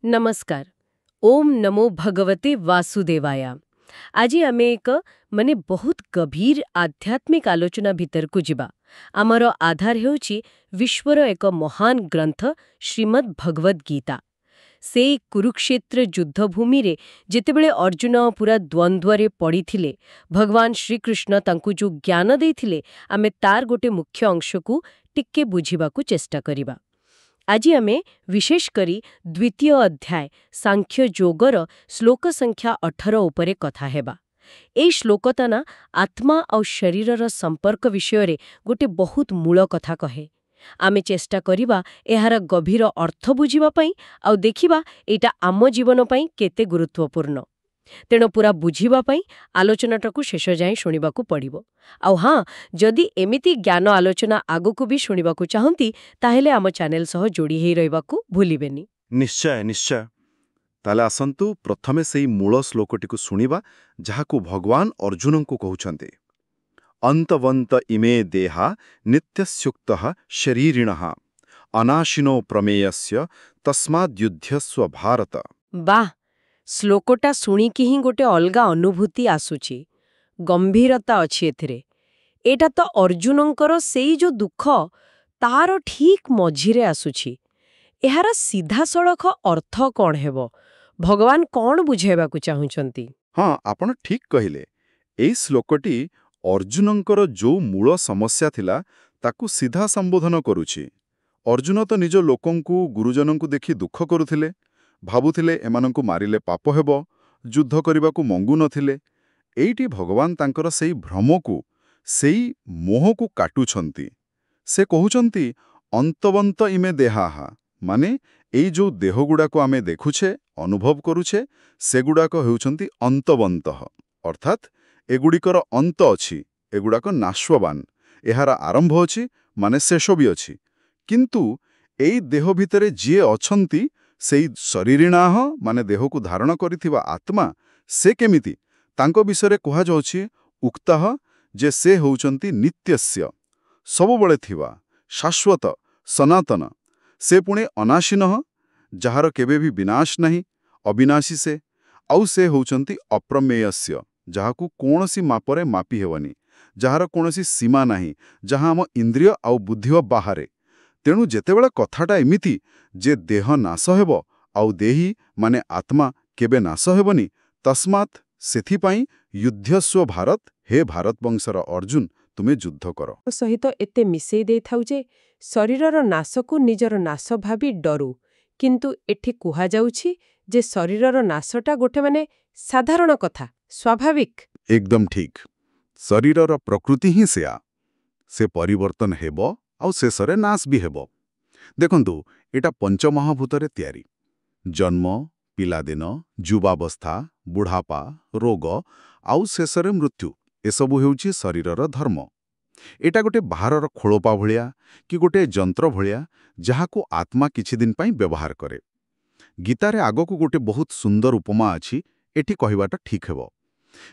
नमस्कार. ओम नमो भगवते वासुदेवाय. ଆଜି ଆମେ ଏକ ବହୁତ ଗଭୀର ଆଧ୍ୟାତ୍ମିକ ଆଲୋଚନା ଭିତରକୁ ଯିବା. ଆମର ଆଧାର ହେଉଛି ବିଶ୍ୱର ଏକ ମହାନ ଗ୍ରନ୍ଥ ଶ୍ରୀମଦ୍ ଭଗବଦ୍ ଗୀତା. ସେଇ କୁରୁକ୍ଷେତ୍ର ଯୁଦ୍ଧଭୂମିରେ ଯେତେବେଳେ ଅର୍ଜୁନ ପୁରା ଦ୍ୱନ୍ଦ୍ୱରେ ପଡ଼ିଥିଲେ, ଭଗବାନ ଶ୍ରୀକୃଷ୍ଣ ତାଙ୍କୁ ଯେଉଁ ଜ୍ଞାନ ଦେଇଥିଲେ, ଆମେ ତାର ଗୋଟେ ମୁଖ୍ୟ ଅଂଶକୁ ଟିକେ ବୁଝିବାକୁ ଚେଷ୍ଟା କରିବା. ଆଜି ଆମେ ବିଶେଷ କରି ଦ୍ୱିତୀୟ ଅଧ୍ୟାୟ ସାଂଖ୍ୟ ଯୋଗର ଶ୍ଲୋକ ସଂଖ୍ୟା 18 ଉପରେ କଥା ହେବା. ଏହି ଶ୍ଲୋକଟା ନା ଆତ୍ମା ଆଉ ଶରୀରର ସମ୍ପର୍କ ବିଷୟରେ ଗୋଟେ ବହୁତ ମୂଳ କଥା କହେ. ଆମେ ଚେଷ୍ଟା କରିବା ଏହାର ଗଭୀର ଅର୍ଥ ବୁଝିବା ପାଇଁ ଆଉ ଦେଖିବା ଏଇଟା ଆମ ଜୀବନ ପାଇଁ କେତେ ଗୁରୁତ୍ୱପୂର୍ଣ୍ଣ. ତେଣୁ ପୁରା ବୁଝିବା ପାଇଁ ଆଲୋଚନାଟାକୁ ଶେଷ ଯାଏଁ ଶୁଣିବାକୁ ପଡ଼ିବ. ଆଉ ହଁ, ଯଦି ଏମିତି ଜ୍ଞାନ ଆଲୋଚନା ଆଗକୁ ବି ଶୁଣିବାକୁ ଚାହାନ୍ତି, ତାହେଲେ ଆମ ଚ୍ୟାନେଲ ସହ ଯୋଡ଼ି ହେଇ ରହିବାକୁ ଭୁଲିବେନି. ନିଶ୍ଚୟ ନିଶ୍ଚୟ. ତାହେଲେ ଆସନ୍ତୁ ପ୍ରଥମେ ସେଇ ମୂଳ ଶ୍ଲୋକଟିକୁ ଶୁଣିବା, ଯାହାକୁ ଭଗବାନ ଅର୍ଜୁନଙ୍କୁ କହୁଛନ୍ତି. ଅନ୍ତବନ୍ତ ଇମେ ଦେହା ନିତ୍ୟସ୍ୟୁକ୍ତଃ ଶରୀରିଣଃ ଅନାଶିନୋ ପ୍ରମେୟସ୍ୟ ତସ୍ମାଦ୍ୟୁଧ୍ୟସ୍ୱ ଭାରତ. ବାଃ, ଶ୍ଲୋକଟା ଶୁଣିକି ହିଁ ଗୋଟେ ଅଲଗା ଅନୁଭୂତି ଆସୁଛି. ଗମ୍ଭୀରତା ଅଛି ଏଥିରେ. ଏଇଟା ତ ଅର୍ଜୁନଙ୍କର ସେଇ ଯୋଉ ଦୁଃଖ, ତାର ଠିକ୍ ମଝିରେ ଆସୁଛି. ଏହାର ସିଧାସଳଖ ଅର୍ଥ କ'ଣ ହେବ? ଭଗବାନ କ'ଣ ବୁଝାଇବାକୁ ଚାହୁଁଛନ୍ତି? ହଁ, ଆପଣ ଠିକ୍ କହିଲେ. ଏଇ ଶ୍ଲୋକଟି ଅର୍ଜୁନଙ୍କର ଯୋଉ ମୂଳ ସମସ୍ୟା ଥିଲା, ତାକୁ ସିଧା ସମ୍ବୋଧନ କରୁଛି. ଅର୍ଜୁନ ତ ନିଜ ଲୋକଙ୍କୁ, ଗୁରୁଜନଙ୍କୁ ଦେଖି ଦୁଃଖ କରୁଥିଲେ, ଭାବୁଥିଲେ ଏମାନଙ୍କୁ ମାରିଲେ ପାପ ହେବ, ଯୁଦ୍ଧ କରିବାକୁ ମଙ୍ଗୁ ନଥିଲେ. ଏଇଠି ଭଗବାନ ତାଙ୍କର ସେଇ ଭ୍ରମକୁ, ସେଇ ମୋହକୁ କାଟୁଛନ୍ତି. ସେ କହୁଛନ୍ତି, ଅନ୍ତବନ୍ତ ଇମେ ଦେହାଃ, ମାନେ ଏଇ ଯୋଉ ଦେହଗୁଡ଼ାକୁ ଆମେ ଦେଖୁଛେ, ଅନୁଭବ କରୁଛେ, ସେଗୁଡ଼ାକ ହେଉଛନ୍ତି ଅନ୍ତବନ୍ତଃ, ଅର୍ଥାତ୍ ଏଗୁଡ଼ିକର ଅନ୍ତ ଅଛି, ଏଗୁଡ଼ାକ ନାଶ୍ୱାବାନ. ଏହାର ଆରମ୍ଭ ଅଛି, ମାନେ ଶେଷ ବି ଅଛି. କିନ୍ତୁ ଏଇ ଦେହ ଭିତରେ ଯିଏ ଅଛନ୍ତି, ସେଇ ଶରୀରିଣାଃ, ମାନେ ଦେହକୁ ଧାରଣ କରିଥିବା ଆତ୍ମା, ସେ କେମିତି? ତାଙ୍କ ବିଷୟରେ କୁହାଯାଉଛି ଉକ୍ତଃ, ଯେ ସେ ହେଉଛନ୍ତି ନିତ୍ୟସ୍ୟ, ସବୁବେଳେ ଥିବା, ଶାଶ୍ୱତ, ସନାତନ. ସେ ପୁଣି ଅନାଶିନଃ, ଯାହାର କେବେ ବି ବିନାଶ ନାହିଁ, ଅବିନାଶୀ ସେ. ଆଉ ସେ ହେଉଛନ୍ତି ଅପ୍ରମେୟସ୍ୟ, ଯାହାକୁ କୌଣସି ମାପରେ ମାପି ହେବନି, ଯାହାର କୌଣସି ସୀମା ନାହିଁ, ଯାହା ଆମ ଇନ୍ଦ୍ରିୟ ଆଉ ବୁଦ୍ଧିର ବାହାରେ. ତେଣୁ ଯେତେବେଳେ କଥାଟା ଏମିତି ଯେ ଦେହ ନାଶ ହେବ ଆଉ ଦେହୀ ମାନେ ଆତ୍ମା କେବେ ନାଶ ହେବନି, ତସ୍ମାତ୍, ସେଥିପାଇଁ ୟୁଧ୍ୟସ୍ୱ ଭାରତ, ହେ ଭାରତ ବଂଶର ଅର୍ଜୁନ, ତୁମେ ଯୁଦ୍ଧ କର. ସହିତ ଏତେ ମିଶେଇ ଦେଇଥାଉ ଯେ ଶରୀରର ନାଶକୁ ନିଜର ନାଶ ଭାବି ଡରୁ. କିନ୍ତୁ ଏଠି କୁହାଯାଉଛି ଯେ ଶରୀରର ନାଶଟା ଗୋଟେ ସାଧାରଣ କଥା, ସ୍ୱାଭାବିକ. ଏକଦମ ଠିକ୍. ଶରୀରର ପ୍ରକୃତି ହିଁ ସେୟା. ସେ ପରିବର୍ତ୍ତନ ହେବ ଆଉ ଶେଷରେ ନାଶ ବି ହେବ. ଦେଖନ୍ତୁ, ଏଇଟା ପଞ୍ଚମହାଭୂତରେ ତିଆରି. ଜନ୍ମ, ପିଲାଦିନ, ଯୁବାବସ୍ଥା, ବୁଢ଼ାପା, ରୋଗ ଆଉ ଶେଷରେ ମୃତ୍ୟୁ, ଏସବୁ ହେଉଛି ଶରୀରର ଧର୍ମ. ଏଇଟା ଗୋଟେ ବାହାରର ଖୋଳପା ଭଳିଆ କି ଗୋଟେ ଯନ୍ତ୍ର ଭଳିଆ, ଯାହାକୁ ଆତ୍ମା କିଛି ଦିନ ପାଇଁ ବ୍ୟବହାର କରେ. ଗୀତାରେ ଆଗକୁ ଗୋଟେ ବହୁତ ସୁନ୍ଦର ଉପମା ଅଛି, ଏଠି କହିବାଟା ଠିକ୍ ହେବ.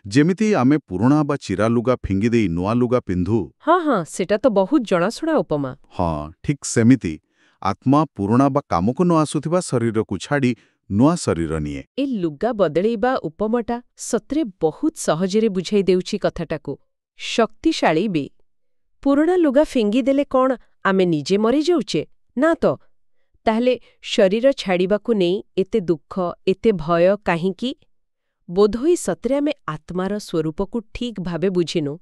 ଯେମିତି ଆମେ ପୁରୁଣା ବା ଚିରା ଲୁଗା ଫିଙ୍ଗି ଦେଇ ନୂଆ ଲୁଗା ପିନ୍ଧୁ. ହଁ, ସେଟା ତ ବହୁତ ଜଣାଶୁଣା ଉପମା. ହଁ, ଠିକ୍ ସେମିତି ଆତ୍ମା ପୁରୁଣା ବା କାମକୁ ନ ଆସୁଥିବା ଶରୀରକୁ ଛାଡ଼ି ନୂଆ ଶରୀର ନିଏ. ଏ ଲୁଗା ବଦଳେଇବା ଉପମାଟା ସତରେ ବହୁତ ସହଜରେ ବୁଝାଇ ଦେଉଛି କଥାଟାକୁ. ଶକ୍ତିଶାଳୀ ବି. ପୁରୁଣା ଲୁଗା ଫିଙ୍ଗିଦେଲେ କ'ଣ ଆମେ ନିଜେ ମରିଯାଉଛେ? ନା ତ. ତାହେଲେ ଶରୀର ଛାଡ଼ିବାକୁ ନେଇ ଏତେ ଦୁଃଖ, ଏତେ ଭୟ କାହିଁକି? ବୋଧହୁଏ ସତରେ ଆମେ ଆତ୍ମାର ସ୍ୱରୂପକୁ ଠିକ୍ ଭାବେ ବୁଝିନୁ.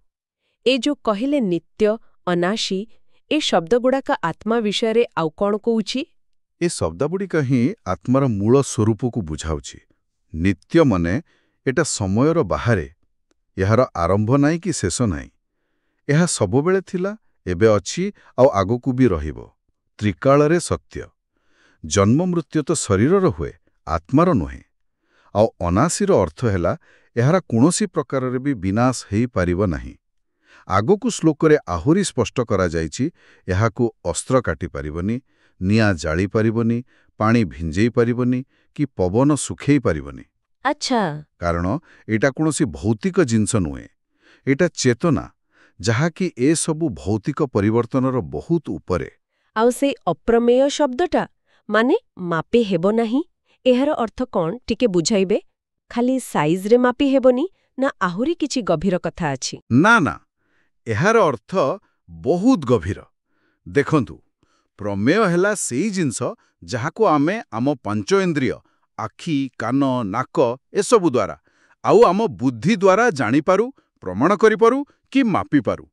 ଏ ଯୋଉ କହିଲେ ନିତ୍ୟ, ଅନାଶୀ, ଏ ଶବ୍ଦଗୁଡ଼ାକ ଆତ୍ମା ବିଷୟରେ ଆଉ କ'ଣ କହୁଛି? ଏ ଶବ୍ଦଗୁଡ଼ିକ ହିଁ ଆତ୍ମାର ମୂଳ ସ୍ୱରୂପକୁ ବୁଝାଉଛି. ନିତ୍ୟ ମାନେ ଏଟା ସମୟର ବାହାରେ. ଏହାର ଆରମ୍ଭ ନାହିଁ କି ଶେଷ ନାହିଁ. ଏହା ସବୁବେଳେ ଥିଲା, ଏବେ ଅଛି ଆଉ ଆଗକୁ ବି ରହିବ. ତ୍ରିକାଳରେ ସତ୍ୟ. ଜନ୍ମ ମୃତ୍ୟୁ ତ ଶରୀରର ହୁଏ, ଆତ୍ମାର ନୁହେଁ. ଆଉ ଅନାଶୀର ଅର୍ଥ ହେଲା, ଏହାର କୌଣସି ପ୍ରକାରରେ ବି ବିନାଶ ହେଇପାରିବ ନାହିଁ. ଆଗକୁ ଶ୍ଲୋକରେ ଆହୁରି ସ୍ପଷ୍ଟ କରାଯାଇଛି, ଏହାକୁ ଅସ୍ତ୍ର କାଟିପାରିବନି, ନିଆଁ ଜାଳିପାରିବନି, ପାଣି ଭିଞ୍ଜେଇ ପାରିବନି କି ପବନ ଶୁଖେଇ ପାରିବନି. ଆଚ୍ଛା. କାରଣ ଏଇଟା କୌଣସି ଭୌତିକ ଜିନିଷ ନୁହେଁ. ଏଇଟା ଚେତନା, ଯାହାକି ଏସବୁ ଭୌତିକ ପରିବର୍ତ୍ତନର ବହୁତ ଉପରେ. ଆଉ ସେଇ ଅପ୍ରମେୟ ଶବ୍ଦଟା, ମାନେ ମାପେ ହେବ ନାହିଁ, ଏହାର ଅର୍ଥ କ'ଣ ଟିକେ ବୁଝାଇବେ? ଖାଲି ସାଇଜରେ ମାପି ହେବନି ନା ଆହୁରି କିଛି ଗଭୀର କଥା ଅଛି? ନା ନା, ଏହାର ଅର୍ଥ ବହୁତ ଗଭୀର। ଦେଖନ୍ତୁ, ପ୍ରମେୟ ହେଲା ସେଇ ଜିନିଷ ଯାହାକୁ ଆମେ ଆମ ପଞ୍ଚଇନ୍ଦ୍ରିୟ ଆଖି, କାନ, ନାକ ଏସବୁ ଦ୍ୱାରା ଆଉ ଆମ ବୁଦ୍ଧି ଦ୍ୱାରା ଜାଣିପାରୁ, ପ୍ରମାଣ କରିପାରୁ କି ମାପିପାରୁ।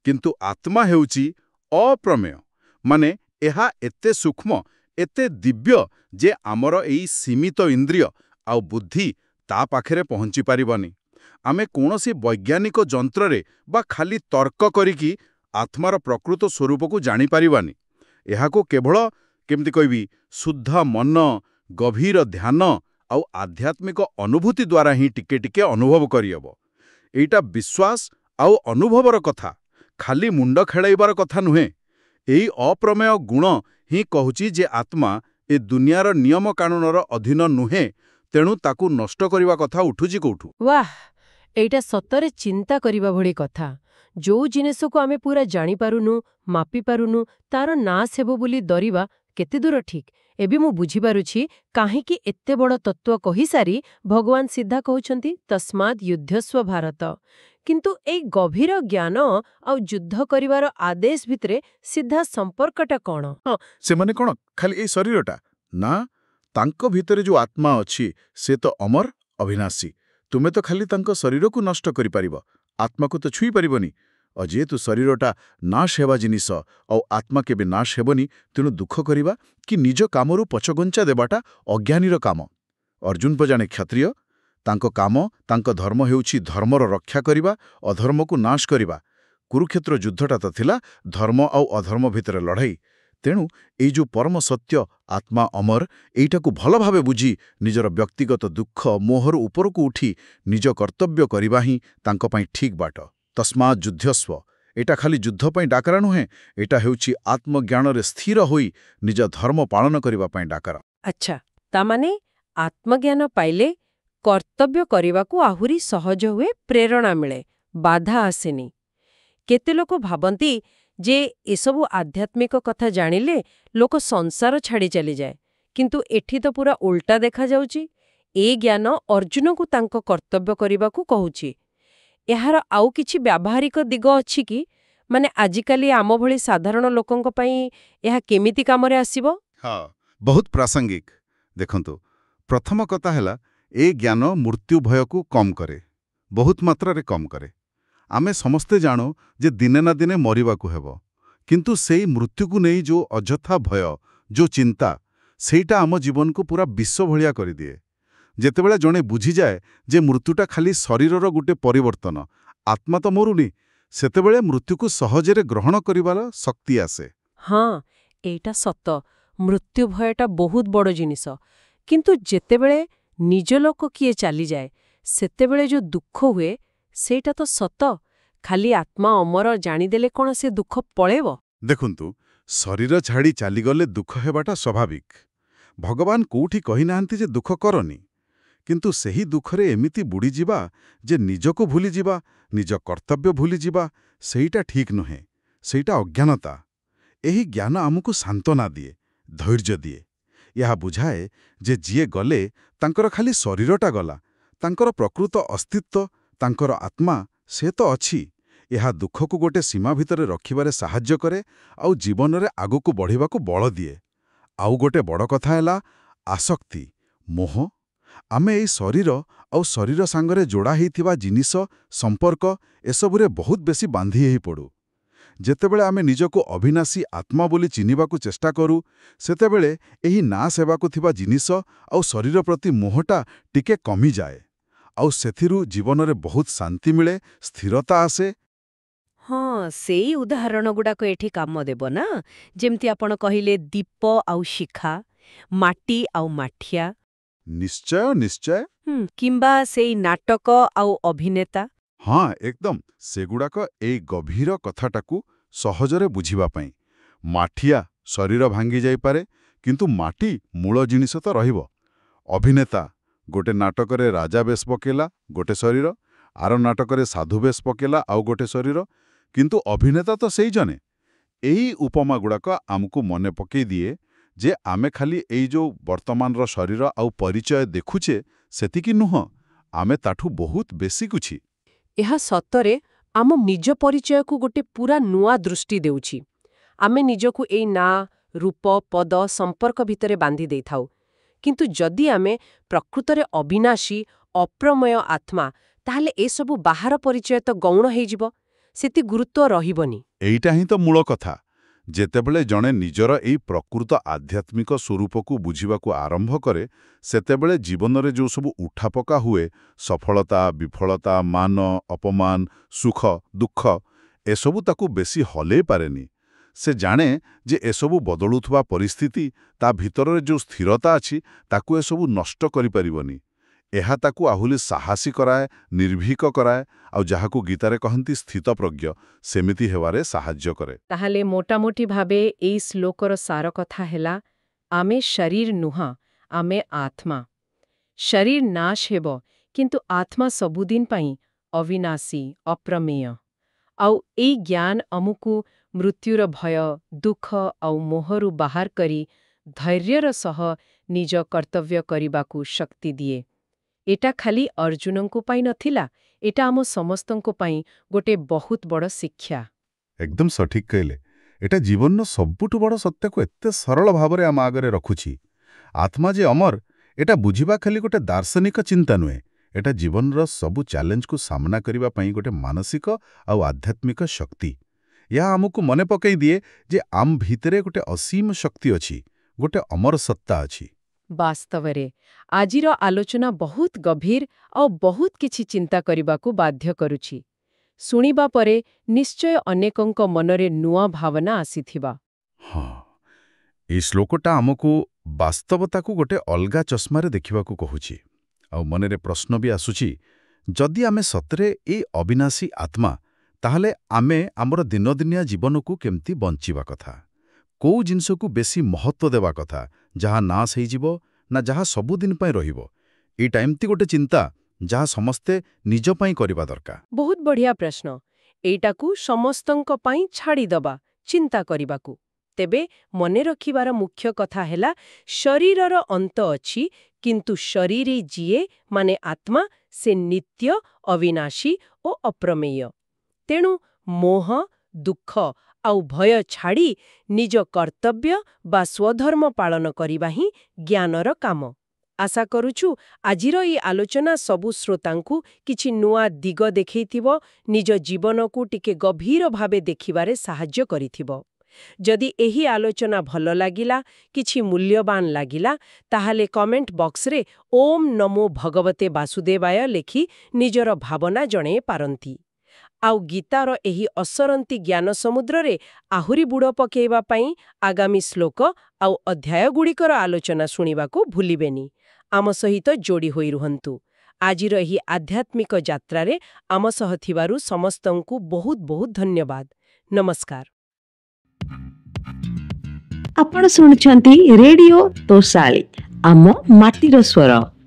କିନ୍ତୁ ଆତ୍ମା ହେଉଛି ଅପ୍ରମେୟ, ମାନେ ଏହା ଏତେ ସୂକ୍ଷ୍ମ, ଏତେ ଦିବ୍ୟ ଯେ ଆମର ଏଇ ସୀମିତ ଇନ୍ଦ୍ରିୟ ଆଉ ବୁଦ୍ଧି ତା ପାଖରେ ପହଞ୍ଚି ପାରିବନି। ଆମେ କୌଣସି ବୈଜ୍ଞାନିକ ଯନ୍ତ୍ରରେ ବା ଖାଲି ତର୍କ କରିକି ଆତ୍ମାର ପ୍ରକୃତ ସ୍ୱରୂପକୁ ଜାଣିପାରିବାନି। ଏହାକୁ କେବଳ, କେମିତି କହିବି, ଶୁଦ୍ଧ ମନ, ଗଭୀର ଧ୍ୟାନ ଆଉ ଆଧ୍ୟାତ୍ମିକ ଅନୁଭୂତି ଦ୍ୱାରା ହିଁ ଟିକେ ଟିକେ ଅନୁଭବ କରିହେବ। ଏଇଟା ବିଶ୍ୱାସ ଆଉ ଅନୁଭବର କଥା, ଖାଲି ମୁଣ୍ଡ ଖେଳାଇବାର କଥା ନୁହେଁ। ଏଇ ଅପ୍ରମେୟ ଗୁଣ ହିଁ କହୁଛି ଯେ ଆତ୍ମା ଏ ଦୁନିଆର ନିୟମ କାନୁନର ଅଧୀନ ନୁହେଁ, ତେଣୁ ତାକୁ ନଷ୍ଟ କରିବା କଥା ଉଠୁଛି କୋଉଠୁ? ୱାଃ, ଏଇଟା ସତରେ ଚିନ୍ତା କରିବା ଭଳି କଥା। ଯୋଉ ଜିନିଷକୁ ଆମେ ପୁରା ଜାଣିପାରୁନୁ, ମାପିପାରୁନୁ, ତାର ନାଶ ହେବ ବୋଲି ଡରିବା କେତେ ଦୂର ଠିକ୍? ଏବେ ମୁଁ ବୁଝିପାରୁଛି କାହିଁକି ଏତେ ବଡ଼ ତତ୍ତ୍ୱ କହିସାରି ଭଗବାନ ସିଧା କହୁଛନ୍ତି ତସ୍ମାଦ୍ ଯୁଦ୍ଧସ୍ୱ ଭାରତ। କିନ୍ତୁ ଏଇ ଗଭୀର ଜ୍ଞାନ ଆଉ ଯୁଦ୍ଧ କରିବାର ଆଦେଶ ଭିତରେ ସିଧା ସମ୍ପର୍କଟା କ'ଣ? ସେମାନେ କ'ଣ ଖାଲି ଏଇ ଶରୀରଟା? ନା, ତାଙ୍କ ଭିତରେ ଯୋଉ ଆତ୍ମା ଅଛି ସେ ତ ଅମର, ଅବିନାଶୀ। ତୁମେ ତ ଖାଲି ତାଙ୍କ ଶରୀରକୁ ନଷ୍ଟ କରିପାରିବ, ଆତ୍ମାକୁ ତ ଛୁଇଁ ପାରିବନି। ଯେହେତୁ ଶରୀରଟା ନାଶ ହେବା ଜିନିଷ ଆଉ ଆତ୍ମା କେବେ ନାଶ ହେବନି, ତେଣୁ ଦୁଃଖ କରିବା କି ନିଜ କାମରୁ ପଛଘୁଞ୍ଚା ଦେବାଟା ଅଜ୍ଞାନୀର କାମ। ଅର୍ଜୁନ ଜଣେ କ୍ଷତ୍ରିୟ, ତାଙ୍କ କାମ, ତାଙ୍କ ଧର୍ମ ହେଉଛି ଧର୍ମର ରକ୍ଷା କରିବା, ଅଧର୍ମକୁ ନାଶ କରିବା। କୁରୁକ୍ଷେତ୍ର ଯୁଦ୍ଧଟା ତ ଥିଲା ଧର୍ମ ଆଉ ଅଧର୍ମ ଭିତରେ ଲଢ଼ାଇ। ତେଣୁ ଏଇ ଯୋଉ ପରମ ସତ୍ୟ, ଆତ୍ମା ଅମର, ଏଇଟାକୁ ଭଲ ଭାବେ ବୁଝି ନିଜର ବ୍ୟକ୍ତିଗତ ଦୁଃଖ ମୋହରୁ ଉପରକୁ ଉଠି ନିଜ କର୍ତ୍ତବ୍ୟ କରିବା ହିଁ ତାଙ୍କ ପାଇଁ ଠିକ୍ ବାଟ। ତସ୍ମାତ୍ ଯୁଦ୍ଧସ୍ୱ, ଏଇଟା ଖାଲି ଯୁଦ୍ଧ ପାଇଁ ଡାକରା ନୁହେଁ, ଏଇଟା ହେଉଛି ଆତ୍ମଜ୍ଞାନରେ ସ୍ଥିର ହୋଇ ନିଜ ଧର୍ମ ପାଳନ କରିବା ପାଇଁ ଡାକରା। ଆଚ୍ଛା, ତାମାନେ ଆତ୍ମଜ୍ଞାନ ପାଇଲେ କର୍ତ୍ତବ୍ୟ କରିବାକୁ ଆହୁରି ସହଜ ହୁଏ, ପ୍ରେରଣା ମିଳେ, ବାଧା ଆସେନି। କେତେ ଲୋକ ଭାବନ୍ତି ଯେ ଏସବୁ ଆଧ୍ୟାତ୍ମିକ କଥା ଜାଣିଲେ ଲୋକ ସଂସାର ଛାଡ଼ି ଚାଲିଯାଏ, କିନ୍ତୁ ଏଠି ତ ପୁରା ଉଲ୍ଟା ଦେଖାଯାଉଛି। ଏ ଜ୍ଞାନ ଅର୍ଜୁନକୁ ତାଙ୍କ କର୍ତ୍ତବ୍ୟ କରିବାକୁ କହୁଛି। ଏହାର ଆଉ କିଛି ବ୍ୟାବହାରିକ ଦିଗ ଅଛି କି? ମାନେ ଆଜିକାଲି ଆମ ଭଳି ସାଧାରଣ ଲୋକଙ୍କ ପାଇଁ ଏହା କେମିତି କାମରେ ଆସିବ? ହଁ, ବହୁତ ପ୍ରାସଙ୍ଗିକ। ଦେଖନ୍ତୁ, ପ୍ରଥମ କଥା ହେଲା, ଏ ଜ୍ଞାନ ମୃତ୍ୟୁ ଭୟକୁ କମ୍ କରେ, ବହୁତ ମାତ୍ରାରେ କମ୍ କରେ। ଆମେ ସମସ୍ତେ ଜାଣୁ ଯେ ଦିନେ ନା ଦିନେ ମରିବାକୁ ହେବ, କିନ୍ତୁ ସେଇ ମୃତ୍ୟୁକୁ ନେଇ ଯୋଉ ଅଯଥା ଭୟ, ଯୋଉ ଚିନ୍ତା, ସେଇଟା ଆମ ଜୀବନକୁ ପୁରା ବିଷ ଭଳିଆ କରିଦିଏ। ଯେତେବେଳେ ଜଣେ ବୁଝିଯାଏ ଯେ ମୃତ୍ୟୁଟା ଖାଲି ଶରୀରର ଗୋଟେ ପରିବର୍ତ୍ତନ, ଆତ୍ମା ତ ମରୁନି, ସେତେବେଳେ ମୃତ୍ୟୁକୁ ସହଜରେ ଗ୍ରହଣ କରିବାର ଶକ୍ତି ଆସେ। ହଁ, ଏଇଟା ସତ। ମୃତ୍ୟୁ ଭୟଟା ବହୁତ ବଡ଼ ଜିନିଷ। କିନ୍ତୁ ଯେତେବେଳେ ନିଜ ଲୋକ କିଏ ଚାଲିଯାଏ, ସେତେବେଳେ ଯୋଉ ଦୁଃଖ ହୁଏ, ସେଇଟା ତ ସତ। ଖାଲି ଆତ୍ମା ଅମର ଜାଣିଦେଲେ କ'ଣ ସେ ଦୁଃଖ ପଳେଇବ? ଦେଖନ୍ତୁ, ଶରୀର ଛାଡ଼ି ଚାଲିଗଲେ ଦୁଃଖ ହେବାଟା ସ୍ୱାଭାବିକ। ଭଗବାନ କୋଉଠି କହିନାହାନ୍ତି ଯେ ଦୁଃଖ କରନି, କିନ୍ତୁ ସେହି ଦୁଃଖରେ ଏମିତି ବୁଡ଼ିଯିବା ଯେ ନିଜକୁ ଭୁଲିଯିବା, ନିଜ କର୍ତ୍ତବ୍ୟ ଭୁଲିଯିବା, ସେଇଟା ଠିକ୍ ନୁହେଁ, ସେଇଟା ଅଜ୍ଞାନତା। ଏହି ଜ୍ଞାନ ଆମକୁ ସାନ୍ତ୍ୱନା ଦିଏ, ଧୈର୍ଯ୍ୟ ଦିଏ। ଏହା ବୁଝାଏ ଯେ ଯିଏ ଗଲେ ତାଙ୍କର ଖାଲି ଶରୀରଟା ଗଲା, ତାଙ୍କର ପ୍ରକୃତ ଅସ୍ତିତ୍ୱ, ତାଙ୍କର ଆତ୍ମା, ସେ ତ ଅଛି। ଏହା ଦୁଃଖକୁ ଗୋଟେ ସୀମା ଭିତରେ ରଖିବାରେ ସାହାଯ୍ୟ କରେ ଆଉ ଜୀବନରେ ଆଗକୁ ବଢ଼ିବାକୁ ବଳ ଦିଏ। ଆଉ ଗୋଟେ ବଡ଼ କଥା ହେଲା ଆସକ୍ତି, ମୋହ। ଆମେ ଏଇ ଶରୀର ଆଉ ଶରୀର ସାଙ୍ଗରେ ଯୋଡ଼ା ହେଇଥିବା ଜିନିଷ, ସମ୍ପର୍କ, ଏସବୁରେ ବହୁତ ବେଶୀ ବାନ୍ଧି ହେଇପଡ଼ୁ। ଯେତେବେଳେ ଆମେ ନିଜକୁ ଅବିନାଶୀ ଆତ୍ମା ବୋଲି ଚିହ୍ନିବାକୁ ଚେଷ୍ଟା କରୁ, ସେତେବେଳେ ଏହି ନାଶ ହେବାକୁ ଥିବା ଜିନିଷ ଆଉ ଶରୀର ପ୍ରତି ମୋହଟା ଟିକେ କମିଯାଏ, ଆଉ ସେଥିରୁ ଜୀବନରେ ବହୁତ ଶାନ୍ତି ମିଳେ, ସ୍ଥିରତା ଆସେ। ହଁ, ସେଇ ଉଦାହରଣଗୁଡ଼ାକ ଏଠି କାମ ଦେବ ନା? ଯେମିତି ଆପଣ କହିଲେ ଦୀପ ଆଉ ଶିଖା, ମାଟି ଆଉ ମାଠିଆ। ନିଶ୍ଚୟ ନିଶ୍ଚୟ। କିମ୍ବା ସେଇ ନାଟକ ଆଉ ଅଭିନେତା। ହଁ, ଏକଦମ ସେଗୁଡ଼ାକ ଏଇ ଗଭୀର କଥାଟାକୁ ସହଜରେ ବୁଝିବା ପାଇଁ। ମାଠିଆ ଶରୀର ଭାଙ୍ଗି ଯାଇପାରେ, କିନ୍ତୁ ମାଟି ମୂଳ ଜିନିଷ ତ ରହିବ। ଅଭିନେତା ଗୋଟେ ନାଟକରେ ରାଜା ବେଶ ପକେଇଲା, ଗୋଟେ ଶରୀର, ଆର ନାଟକରେ ସାଧୁ ବେଶ ପକେଇଲା, ଆଉ ଗୋଟେ ଶରୀର, କିନ୍ତୁ ଅଭିନେତା ତ ସେଇ ଜଣେ। ଏହି ଉପମାଗୁଡ଼ାକ ଆମକୁ ମନେ ପକେଇ ଦିଏ ଯେ ଆମେ ଖାଲି ଏଇ ଯୋଉ ବର୍ତ୍ତମାନର ଶରୀର ଆଉ ପରିଚୟ ଦେଖୁଛେ ସେତିକି ନୁହଁ, ଆମେ ତାଠୁ ବହୁତ ବେଶୀ କିଛି। ଏହା ସତରେ ଆମ ନିଜ ପରିଚୟକୁ ଗୋଟେ ପୁରା ନୂଆ ଦୃଷ୍ଟି ଦେଉଛି। ଆମେ ନିଜକୁ ଏଇ ନାଁ, ରୂପ, ପଦ, ସମ୍ପର୍କ ଭିତରେ ବାନ୍ଧି ଦେଇଥାଉ। କିନ୍ତୁ ଯଦି ଆମେ ପ୍ରକୃତରେ ଅବିନାଶୀ, ଅପ୍ରମେୟ ଆତ୍ମା, ତାହେଲେ ଏସବୁ ବାହାର ପରିଚୟ ତ ଗୌଣ ହେଇଯିବ, ସେତି ଗୁରୁତ୍ୱ ରହିବନି। ଏଇଟା ହିଁ ତ ମୂଳ କଥା। ଯେତେବେଳେ ଜଣେ ନିଜର ଏଇ ପ୍ରକୃତ ଆଧ୍ୟାତ୍ମିକ ସ୍ୱରୂପକୁ ବୁଝିବାକୁ ଆରମ୍ଭ କରେ, ସେତେବେଳେ ଜୀବନରେ ଯେଉଁ ସବୁ ଉଠାପକା ହୁଏ, ସଫଳତା, ବିଫଳତା, ମାନ, ଅପମାନ, ସୁଖ, ଦୁଃଖ, ଏସବୁ ତାକୁ ବେଶୀ ହଲେଇ ପାରେନି। ସେ ଜାଣେ ଯେ ଏସବୁ ବଦଳୁଥିବା ପରିସ୍ଥିତି, ତା ଭିତରରେ ଯେଉଁ ସ୍ଥିରତା ଅଛି, ତାକୁ ଏସବୁ ନଷ୍ଟ କରିପାରିବନି। ଏହା ତାକୁ ଆହୁରି ସାହସୀ କରାଏ, ନିର୍ଭୀକ କରାଏ, ଆଉ ଯାହାକୁ ଗୀତାରେ କହନ୍ତି ସ୍ଥିତପ୍ରଜ୍ଞ, ସେମିତି ହେବାରେ ସାହାଯ୍ୟ କରେ। ତାହେଲେ ମୋଟାମୋଟି ଭାବେ ଏଇ ଶ୍ଲୋକର ସାର କଥା ହେଲା, ଆମେ ଶରୀର ନୁହଁ, ଆମେ ଆତ୍ମା। ଶରୀର ନାଶ ହେବ, କିନ୍ତୁ ଆତ୍ମା ସବୁଦିନ ପାଇଁ ଅବିନାଶୀ, ଅପ୍ରମେୟ। ଆଉ ଏଇ ଜ୍ଞାନ ଆମକୁ ମୃତ୍ୟୁର ଭୟ, ଦୁଃଖ ଆଉ ମୋହରୁ ବାହାର କରି ଧୈର୍ଯ୍ୟର ସହ ନିଜ କର୍ତ୍ତବ୍ୟ କରିବାକୁ ଶକ୍ତି ଦିଏ। ଏଟା ଖାଲି ଅର୍ଜୁନଙ୍କ ପାଇଁ ନଥିଲା, ଏଟା ଆମ ସମସ୍ତଙ୍କ ପାଇଁ ଗୋଟେ ବହୁତ ବଡ଼ ଶିକ୍ଷା। ଏକଦମ ସଠିକ୍ କହିଲେ। ଏଟା ଜୀବନର ସବୁଠୁ ବଡ଼ ସତ୍ୟକୁ ଏତେ ସରଳ ଭାବରେ ଆମ ଆଗରେ ରଖୁଛି। ଆତ୍ମା ଯେ ଅମର, ଏଟା ବୁଝିବା ଖାଲି ଗୋଟେ ଦାର୍ଶନିକ ଚିନ୍ତା ନୁହେଁ, ଏଟା ଜୀବନର ସବୁ ଚ୍ୟାଲେଞ୍ଜକୁ ସାମ୍ନା କରିବା ପାଇଁ ଗୋଟେ ମାନସିକ ଆଉ ଆଧ୍ୟାତ୍ମିକ ଶକ୍ତି। ଏହା ଆମକୁ ମନେ ପକାଇ ଦିଏ ଯେ ଆମ ଭିତରେ ଗୋଟେ ଅସୀମ ଶକ୍ତି ଅଛି, ଗୋଟେ ଅମର ସତ୍ତା ଅଛି। ବାସ୍ତବରେ ଆଜିର ଆଲୋଚନା ବହୁତ ଗଭୀର ଆଉ ବହୁତ କିଛି ଚିନ୍ତା କରିବାକୁ ବାଧ୍ୟ କରୁଛି। ଶୁଣିବା ପରେ ନିଶ୍ଚୟ ଅନେକଙ୍କ ମନରେ ନୂଆ ଭାବନା ଆସିଥିବା। ହଁ, ଏଇ ଶ୍ଲୋକଟା ଆମକୁ ବାସ୍ତବତାକୁ ଗୋଟେ ଅଲଗା ଚଷମାରେ ଦେଖିବାକୁ କହୁଛି। ଆଉ ମନରେ ପ୍ରଶ୍ନ ବି ଆସୁଛି, ଯଦି ଆମେ ସତରେ ଏଇ ଅବିନାଶୀ ଆତ୍ମା, ତାହେଲେ ଆମେ ଆମର ଦିନଦିନିଆ ଜୀବନକୁ କେମିତି ବଞ୍ଚିବା କଥା? କୋଉ ଜିନିଷକୁ ବେଶୀ ମହତ୍ତ୍ୱ ଦେବା କଥା, ଯାହା ନାଶ ହେଇଯିବ ନା ଯାହା ସବୁଦିନ ପାଇଁ ରହିବ? ଏଇଟା ଏମିତି ଗୋଟେ ଚିନ୍ତା ଯାହା ସମସ୍ତେ ନିଜ ପାଇଁ କରିବା ଦରକାର। ବହୁତ ବଢ଼ିଆ ପ୍ରଶ୍ନ। ଏଇଟାକୁ ସମସ୍ତଙ୍କ ପାଇଁ ଛାଡ଼ିଦବା ଚିନ୍ତା କରିବାକୁ। ତେବେ ମନେ ରଖିବାର ମୁଖ୍ୟ କଥା ହେଲା, ଶରୀରର ଅନ୍ତ ଅଛି, କିନ୍ତୁ ଶରୀରେ ଯିଏ ମାନେ ଆତ୍ମା, ସେ ନିତ୍ୟ, ଅବିନାଶୀ ଓ ଅପ୍ରମେୟ। ତେଣୁ ମୋହ, ଦୁଃଖ ଆଉ ଭୟ ଛାଡ଼ି ନିଜ କର୍ତ୍ତବ୍ୟ ବା ସ୍ୱଧର୍ମ ପାଳନ କରିବା ହିଁ ଜ୍ଞାନର କାମ। ଆଶା କରୁଛୁ ଆଜିର ଏହି ଆଲୋଚନା ସବୁ ଶ୍ରୋତାଙ୍କୁ କିଛି ନୂଆ ଦିଗ ଦେଖେଇଥିବ, ନିଜ ଜୀବନକୁ ଟିକେ ଗଭୀର ଭାବେ ଦେଖିବାରେ ସାହାଯ୍ୟ କରିଥିବ। ଯଦି ଏହି ଆଲୋଚନା ଭଲ ଲାଗିଲା, କିଛି ମୂଲ୍ୟବାନ ଲାଗିଲା, ତାହେଲେ କମେଣ୍ଟ ବକ୍ସରେ ଓମ୍ ନମୋ ଭଗବତେ ବାସୁଦେବାୟ ଲେଖି ନିଜର ଭାବନା ଜଣେଇ ପାରନ୍ତି। ଆଉ ଗୀତାର ଏହି ଅସରନ୍ତି ଜ୍ଞାନ ସମୁଦ୍ରରେ ଆହୁରି ବୁଡ଼ ପକେଇବା ପାଇଁ ଆଗାମୀ ଶ୍ଲୋକ ଆଉ ଅଧ୍ୟାୟଗୁଡ଼ିକର ଆଲୋଚନା ଶୁଣିବାକୁ ଭୁଲିବେନି। ଆମ ସହିତ ଯୋଡ଼ି ହୋଇ ରୁହନ୍ତୁ। ଆଜିର ଏହି ଆଧ୍ୟାତ୍ମିକ ଯାତ୍ରାରେ ଆମ ସହ ଥିବାରୁ ସମସ୍ତଙ୍କୁ ବହୁତ ବହୁତ ଧନ୍ୟବାଦ। ନମସ୍କାର। ଆପଣ ଶୁଣୁଛନ୍ତି ରେଡିଓ ତୋଷାଳୀ, ଆମ ମାଟିର ସ୍ୱର।